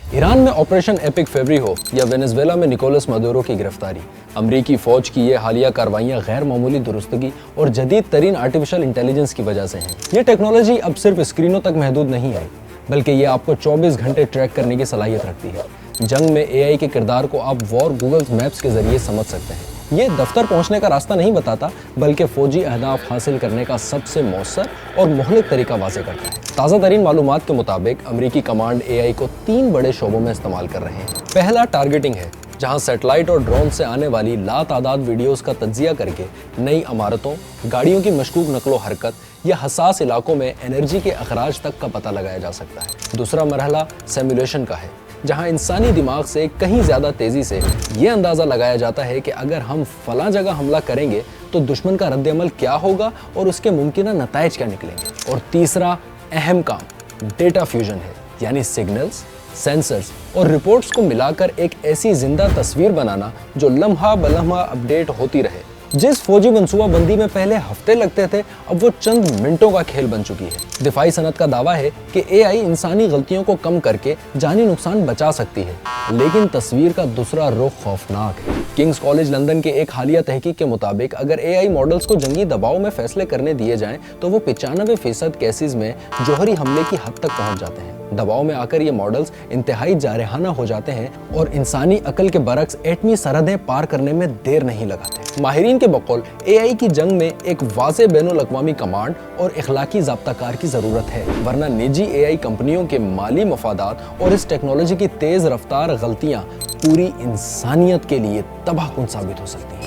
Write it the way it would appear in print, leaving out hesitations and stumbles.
Iran में operation epic फेवरी हो या वेनेजुएला में निकोलस मदुरो की गिरफ्तारी, अमरीकी फौज की ये हालिया कार्रवाइयां गैर मामूली दुरुस्तगी और जदीद तरीन आर्टिफिशियल इंटेलिजेंस की वजह से हैं। ये टेक्नोलॉजी अब सिर्फ स्क्रीनों तक महदूद नहीं है, बल्कि ये आपको 24 घंटे ट्रैक करने की सलाहियत रखती है। जंग में एआई के किरदार को आप वॉर गूगल मैप्स के जरिए समझ सकते हैं। ये दफ्तर पहुंचने का रास्ता नहीं बताता, बल्कि फौजी अहदाफ हासिल करने का सबसे मौसर और मोहलिक तरीका वाज़े करता है। ताज़ा तरीन मालूमात के मुताबिक अमरीकी कमांड एआई को 3 बड़े शोबों में इस्तेमाल कर रहे हैं। पहला टारगेटिंग है, जहां सैटेलाइट और ड्रोन से आने वाली लातादाद वीडियोस का तज्जिया करके नई इमारतों, गाड़ियों की मशकूक नकलो हरकत या हसास इलाकों में एनर्जी के अखराज तक का पता लगाया जा सकता है। दूसरा मरहला सिमुलेशन का है, जहां इंसानी दिमाग से कहीं ज़्यादा तेज़ी से ये अंदाज़ा लगाया जाता है कि अगर हम फलां जगह हमला करेंगे तो दुश्मन का रद्द-ए-अमल क्या होगा और उसके मुमकिना नताइज क्या निकलेंगे। और तीसरा अहम काम डेटा फ्यूजन है, यानी सिग्नल्स, सेंसर्स और रिपोर्ट्स को मिलाकर एक ऐसी जिंदा तस्वीर बनाना जो लम्हा बलम्हा अपडेट होती रहे। जिस फौजी मंसूबाबंदी में पहले हफ्ते लगते थे, अब वो चंद मिनटों का खेल बन चुकी है। दिफाई सनत का दावा है कि एआई इंसानी गलतियों को कम करके जानी नुकसान बचा सकती है, लेकिन तस्वीर का दूसरा रुख खौफनाक है। किंग्स कॉलेज लंदन के एक हालिया तहकीक के मुताबिक अगर एआई मॉडल्स को जंगी दबाव में फैसले करने दिए जाएं, तो वो 95% केसेस में जौहरी हमले की हद तक पहुंच जाते हैं। दबाव में आकर ये मॉडल्स इंतहाई जारहाना हो जाते हैं और इंसानी अकल के बरक्स एटमी सरहदें पार करने में देर नहीं लगाते। माहिरीन के बकौल एआई की जंग में एक वाज़े बैनुल अक़वामी कमांड और इखलाकी ज़ाब्ताकार की ज़रूरत है, वरना निजी एआई कंपनियों के माली मफादात और इस टेक्नोलॉजी की तेज़ रफ्तार गलतियाँ पूरी इंसानियत के लिए तबाहकुन साबित हो सकती हैं।